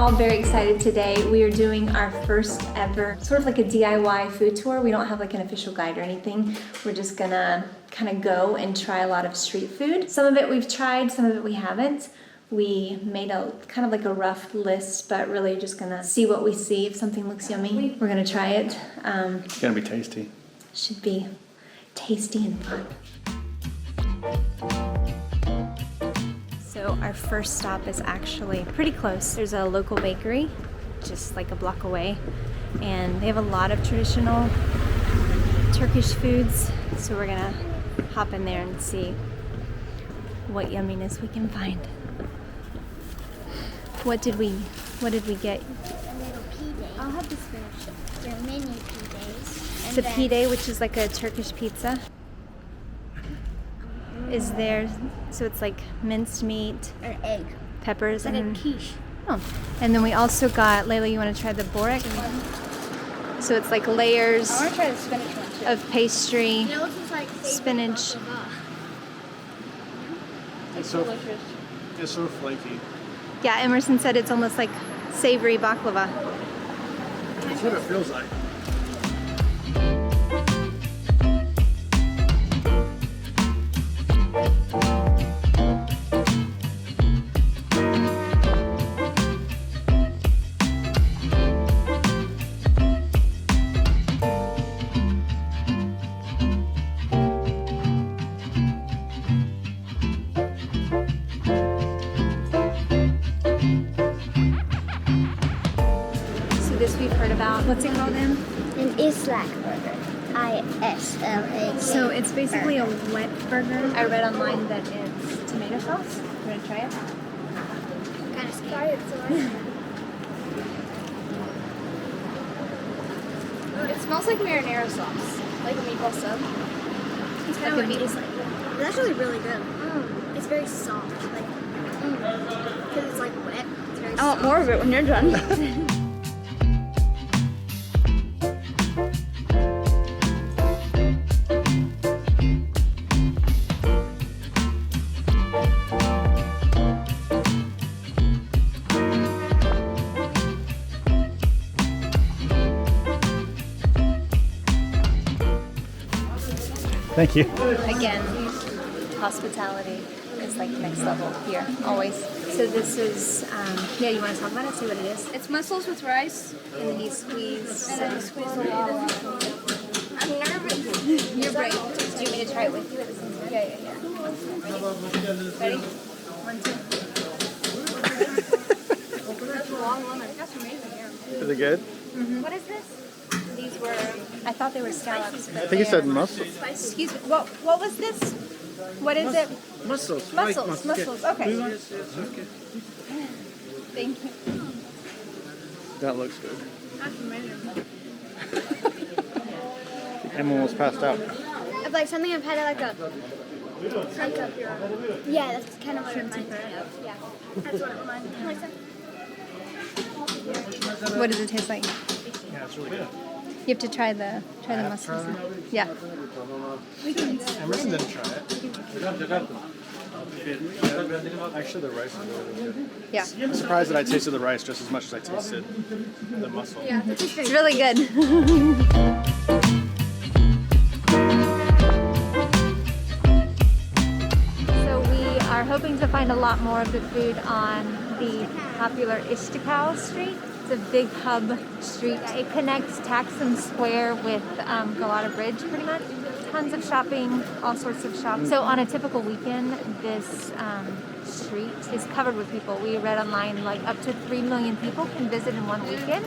all very excited today. We are doing our first ever, sort of like a DIY food tour. We don't have like an official guide or anything. We're just gonna kind of go and try a lot of street food. Some of it we've tried, some of it we haven't. We made a kind of like a rough list, but really just gonna see what we see. If something looks yummy, we're gonna try it. It's gonna be tasty. Should be tasty and fun. So our first stop is actually pretty close. There's a local bakery just like a block away, and they have a lot of traditional Turkish foods. So we're gonna hop in there and see what yumminess we can find. What did we get? A little pide. I'll have the spinach. They're mini pides. It's a pide, which is like a Turkish pizza. Is there, so it's like minced meat, Or egg. peppers, It's like and a quiche. oh, and then we also got, Layla, you want to try the borek? So it's like layers I want to try the spinach one too. of pastry, It looks like spinach. It's so flaky. Yeah, Emerson said it's almost like savory baklava. That's what it feels like. This we've heard about. What's it called, Em? An Islak Burger. ISLAK. So it's basically a wet burger. I read online that it's tomato sauce. You want to try it? Kind of scared. It smells like marinara sauce, like a meatball sub. It's kind of what it tastes like. It's actually really good. It's very soft, because it's like wet. It's very soft. I want more of it when you're done. Thank you. Again, hospitality is like next level here, always. So this is, yeah, you want to talk about it? See what it is? It's mussels with rice. And then you squeeze. And then you squeeze the lava. I'm nervous. You're brave. Do you want me to try it with you? Yeah. Ready? 1, 2. That's a long lemon. That's amazing. Yeah. Is it good? Mm-hmm. What is this? These were, I thought they were scallops. I think you said mussels. Excuse me, what was this? What is it? Mussels. Mussels, okay. Thank you. That looks good. That's amazing. Emma almost passed out. It's like something I've had at like a shrimp up here. Yeah, that's kind of what it reminds me of. Yeah, that's what it reminds me of. What does it taste like? Yeah, it's really good. You have to try the mussels. Yeah. Emerson didn't try it. Actually, the rice is really good. Yeah. I'm surprised that I tasted the rice just as much as I tasted the mussel. Yeah, it's It's really good. So we are hoping to find a lot more of the food on the popular Istanbul street. It's a big hub street. It connects Taksim Square with Galata Bridge, pretty much. Tons of shopping, all sorts of shops. So on a typical weekend, this street is covered with people. We read online like up to 3 million people can visit in one weekend,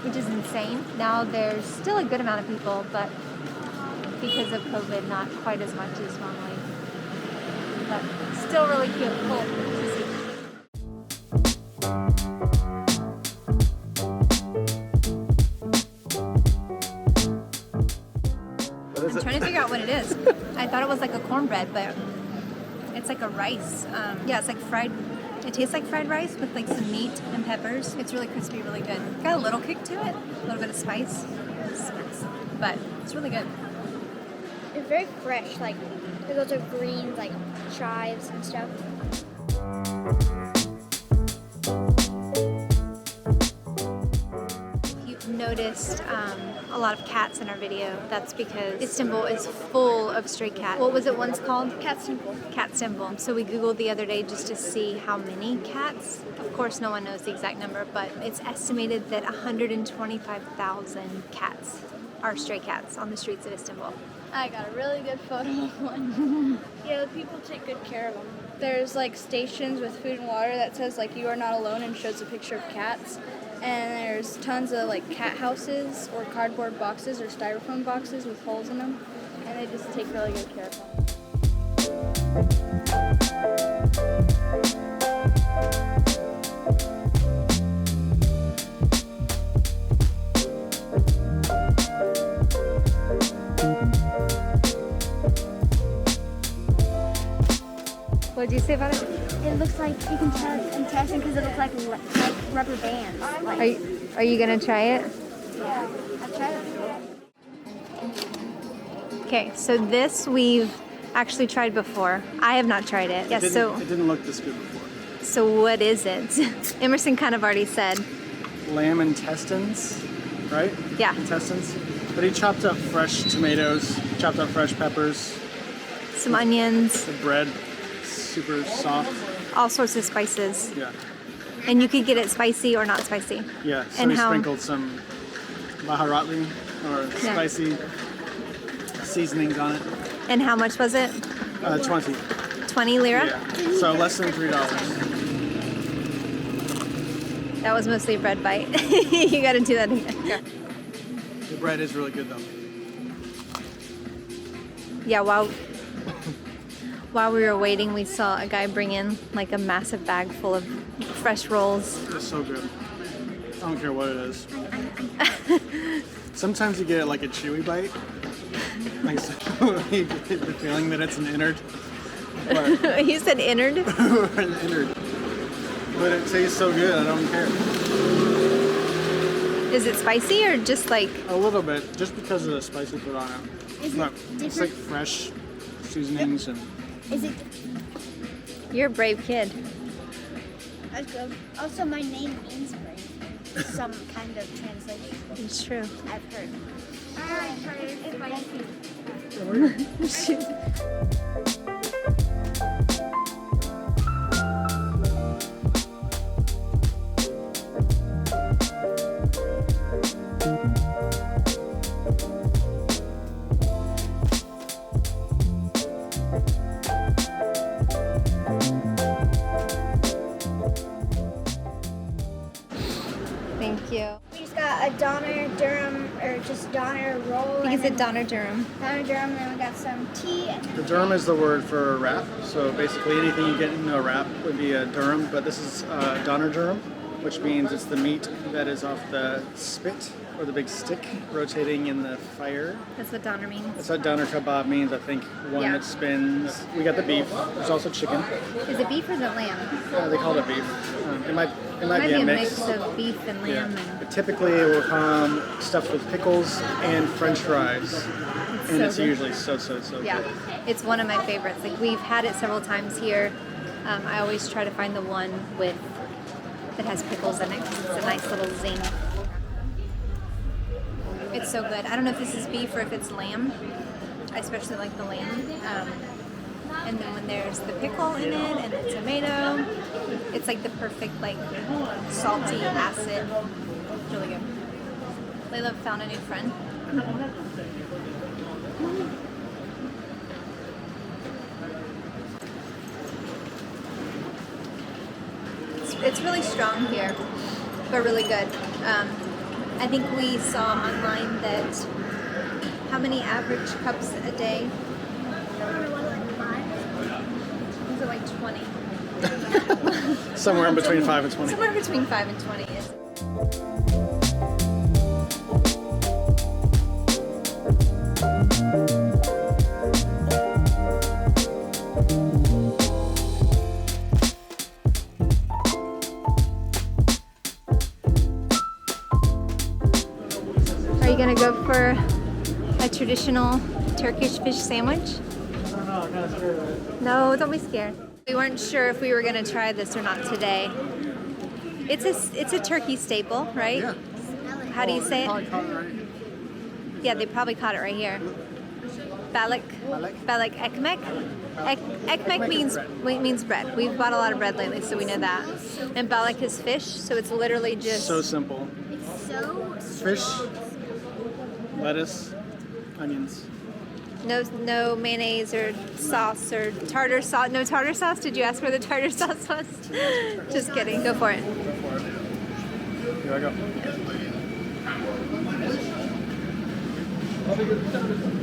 which is insane. Now there's still a good amount of people, but because of COVID, not quite as much as normally. But still really cool to see. I'm trying to figure out what it is. I thought it was like a cornbread, but it's like a rice. Yeah, it's like fried. It tastes like fried rice with like some meat and peppers. It's really crispy, really good. Got a little kick to it, a little bit of spice, but it's really good. It's very fresh, like there's lots of greens, like chives and stuff. noticed a lot of cats in our video. That's because Istanbul is full of stray cats. What was it once called? Cat Istanbul. Cat Istanbul. So we Googled the other day just to see how many cats. Of course, no one knows the exact number, but it's estimated that 125,000 cats are stray cats on the streets of Istanbul. I got a really good photo of one. Yeah, the people take good care of them. There's like stations with food and water that says like you are not alone and shows a picture of cats. And there's tons of like cat houses or cardboard boxes or styrofoam boxes with holes in them. And they just take really good care of them. What did you say about it? It looks like you can tell it's intestine because it looks like rubber bands. Like, Are you gonna try it? yeah, I've tried it. Okay, so this we've actually tried before. I have not tried it. Yes, It didn't look this good before. so what is it? Emerson kind of already said. Lamb intestines, right? Yeah. Intestines. But he chopped up fresh tomatoes, chopped up fresh peppers, Some onions, the bread, super soft. all sorts of spices. Yeah. And you could get it spicy or not spicy. Yeah. So And he how- sprinkled some baharatli or Yeah. spicy seasonings on it. And how much was it? 20. 20 lira? Yeah. So less than $3. That was mostly a bread bite. You gotta do that again. Yeah. The bread is really good though. Yeah, while we were waiting, we saw a guy bring in like a massive bag full of fresh rolls. It's so good. I don't care what it is. Sometimes you get like a chewy bite. Like so you get the feeling that it's an innard. But, You said innard? an innard. But it tastes so good, I don't care. Is it spicy or just like... A little bit, just because of the spice we put on it. Is it Look, it's like different? fresh seasonings and Is it? You're a brave kid. That's good. Also, my name means brave. Some kind of translation. It's true. I've heard. I've heard spicy. Thank you. We just got a doner durum, or just doner roll. I think and it's a then doner durum. doner durum, and then we got some tea. And the durum is the word for wrap. So basically anything you get in a wrap would be a durum, but this is doner durum, which means it's the meat that is off the spit or the big stick rotating in the fire. That's what doner means. That's what doner kebab means, I think. One Yeah. that spins. We got the beef. There's also chicken. Is it beef or is it lamb? They call it beef. It might Might be a mix. of beef and Yeah. lamb. But typically it will come stuffed with pickles and French fries. And so it's good. usually so Yeah, good. it's one of my favorites. Like we've had it several times here. I always try to find the one that has pickles in it because it's a nice little zing. It's so good. I don't know if this is beef or if it's lamb. I especially like the lamb. And then when there's the pickle in it and the tomato, it's like the perfect like salty acid. It's really good. Layla found a new friend. It's really strong here, but really good. I think we saw online that how many average cups a day? Was it like 20? Somewhere in between 5 and 20. Somewhere between 5 and 20 is. Are you gonna go for a traditional Turkish fish sandwich? No, don't be scared. We weren't sure if we were gonna try this or not today. It's a turkey staple, right? Yeah. how do you say it? Probably caught it right. Yeah, they probably caught it right here. Balik Ekmek. Ekmek means bread. We've bought a lot of bread lately, so we know that. And balik is fish, so it's literally just So simple. It's so Fish, lettuce, onions. no mayonnaise or sauce or tartar sauce. No tartar sauce. Did you ask where the tartar sauce was? Just kidding. Go for it. Here I go.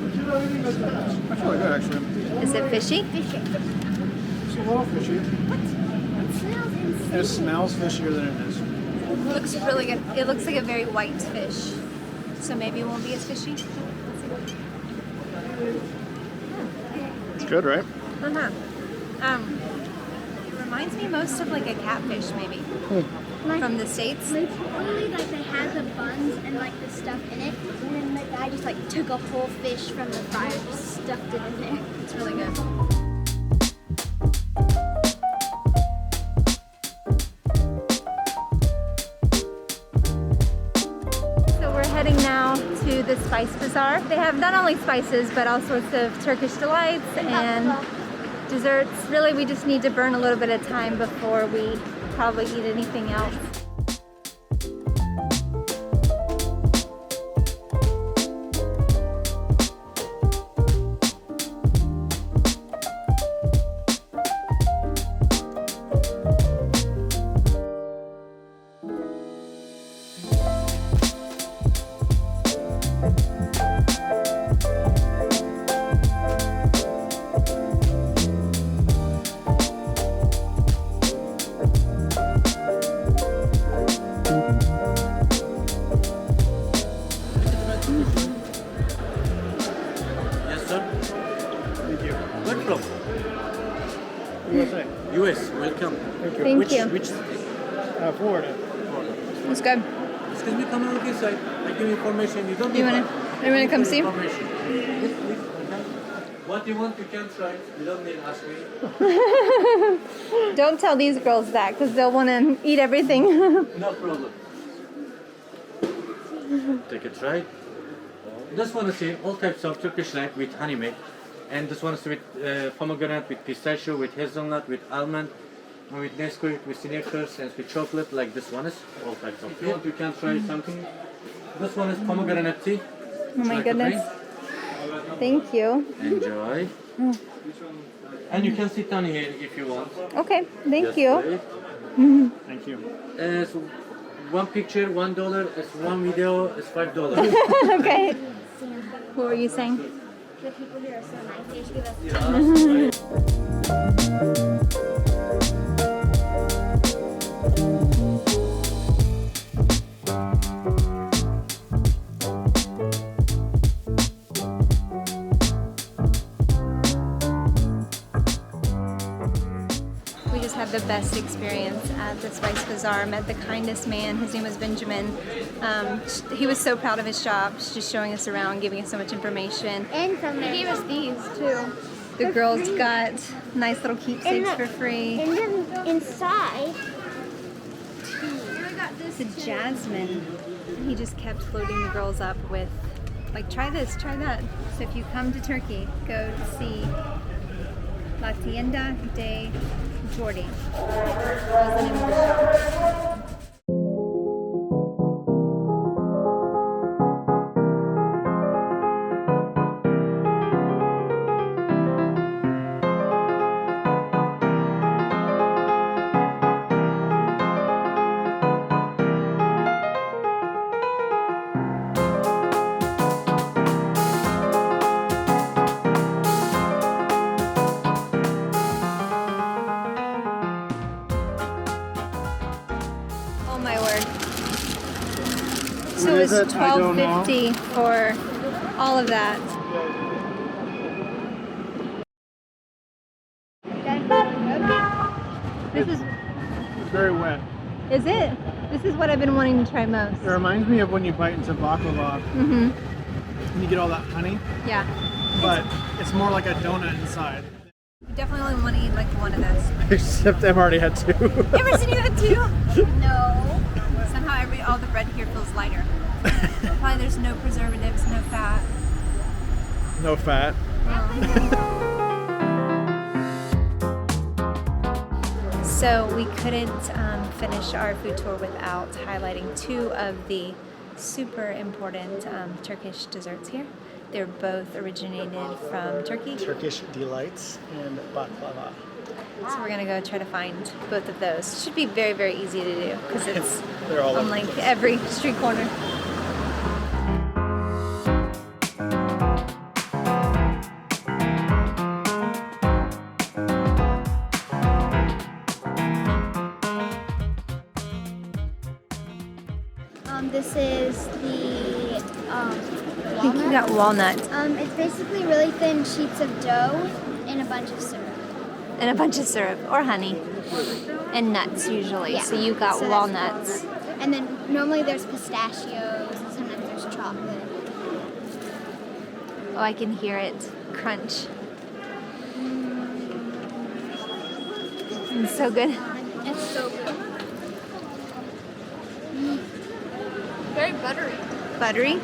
That's really good, actually. Is it fishy? fishy. It's a little fishy. It smells insane. It smells fishier than it is. Looks really good. It looks like a very white fish, so maybe it won't be as fishy. It's good, right? It reminds me most of like a catfish, maybe from the States. Like totally, like they had the buns and like the stuff in it, and then the guy just like took a whole fish from the fryer, just stuffed it in there. It's really good. Heading now to the Spice Bazaar. They have not only spices, but all sorts of Turkish delights and desserts. Really, we just need to burn a little bit of time before we probably eat anything else. USA. US, welcome. Thank you. Thank you. Which Florida. It's good. excuse me, come on this side. I give you information. You don't You need wanna come see? information. Yes, please. Okay. What you want, you can try. You don't need to ask me. Don't tell these girls that, because they'll want to eat everything. No problem. Take a try. This one is all types of Turkish Delight with honey milk. And this one is with pomegranate, with pistachio, with hazelnut, with almond, and with Nesquik, with Snickers, and with chocolate, like this one is. All types of. If you want, you can try something. This one is pomegranate tea. Oh my Try to goodness. drink. Thank you. Enjoy. And you can sit down here if you want. Okay, thank Just you. wait. Thank you. So one picture, $1. One video is $5. Okay. What were you saying? The people here are so nice. They just give us We just had the best experience at the Spice Bazaar. Met the kindest man. His name was Benjamin. He was so proud of his job, just showing us around, giving us so much information. and from there. He gave us these too. The For girls free. got nice little keepsakes And for free. And then inside, It's a jasmine. He just kept floating the girls up with, like, try this, try that. So if you come to Turkey, go to see La Tienda De Jordi. That was the name of the shop. Oh my word. So What it's is it? I don't know. $12.50 for all of that. This It's very wet. is it? This is what I've been wanting to try most. It reminds me of when you bite into baklava Mm-hmm. and you get all that honey, Yeah. but it's more like a donut inside. You definitely only want to eat like one of those. Except I've already had two. Emerson, you had two? no. Somehow all the bread here feels lighter. Probably there's no preservatives, no fat. No fat. So we couldn't finish our food tour without highlighting two of the super important Turkish desserts here. They're both originated from Turkey. Turkish Delights and Baklava. So we're gonna go try to find both of those. Should be very, very easy to do because it's They're all on like every street corner. This is the I think you got walnut It's basically really thin sheets of dough and a bunch of syrup. and a bunch of syrup or honey and nuts usually. So you got So that's walnuts. And then normally there's pistachios and sometimes there's chocolate. Oh, I can hear it crunch. It's so good. It's so good. Very buttery. Buttery.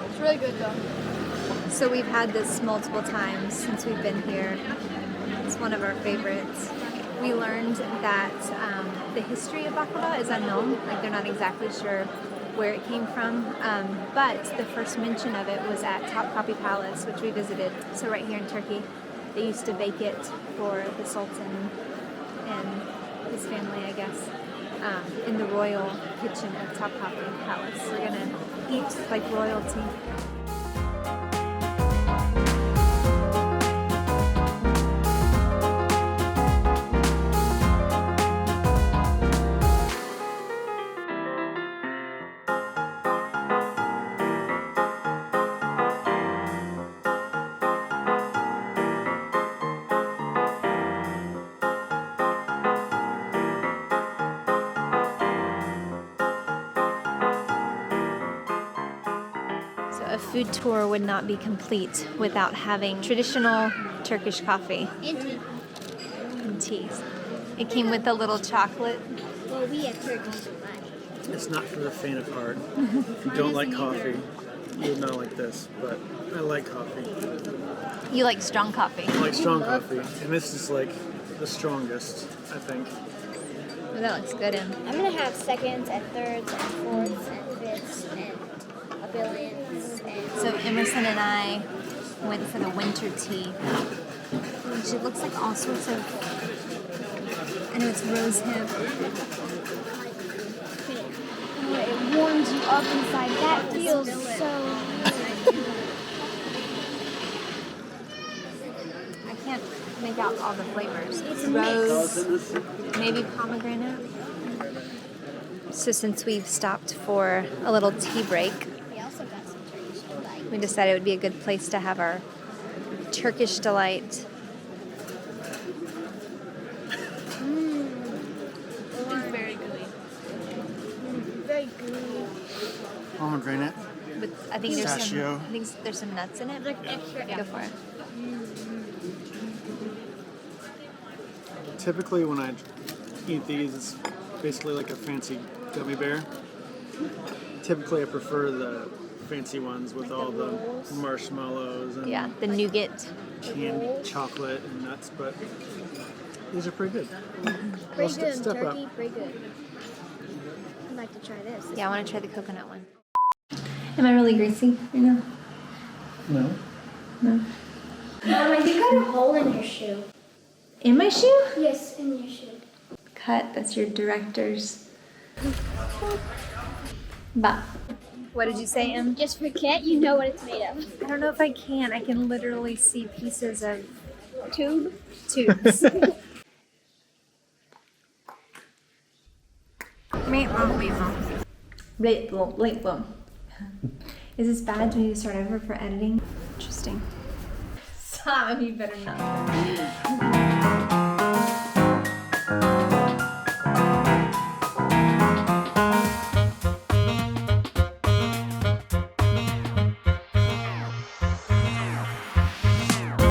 It's really good though. So we've had this multiple times since we've been here. It's one of our favorites. We learned that the history of baklava is unknown. Like they're not exactly sure where it came from. But the first mention of it was at Topkapi Palace, which we visited. So right here in Turkey, they used to bake it for the Sultan and his family, I guess, in the royal kitchen at Topkapi Palace. We're gonna eat like royalty. A food tour would not be complete without having traditional Turkish coffee and teas. It came with a little chocolate. Well, we have Turkish Delight. It's not for the faint of heart. If you don't like coffee, you would not like this, but I like coffee. You like strong coffee. I like strong coffee, and this is like the strongest, I think. Oh, that looks good. I'm gonna have seconds and thirds and fourths and fifths and a billions and So Emerson and I went for the winter tea, which it looks like all sorts of, I know it's rose hip. it warms you up inside. That feels so. I can't make out all the flavors. It's rose, maybe pomegranate. So since we've stopped for a little tea break, We also got some Turkish Delight. we decided it would be a good place to have our Turkish Delight. It's very gooey. Very gooey. Pomegranate. But I think there's Pistachio. some. I think there's some nuts in it. Go for it. Typically, when I eat these, it's basically like a fancy gummy bear. Typically, I prefer the fancy ones with all the marshmallows and Yeah, the nougat. canned chocolate and nuts, but these are pretty good. Pretty Well, good. step up. Turkey, pretty good. I'd like to try this. Yeah, I want to try the coconut one. Am I really greasy right now? No. No. I think I got a hole in your shoe. In my shoe? Yes, in your shoe. Cut. That's your director's. Bah. What did you say, Em? Just forget you know what it's made of. I don't know if I can. I can literally see pieces of Tube. tubes. Meatball. Is this bad? Do we need to start over for editing? Interesting. Stop, you better not.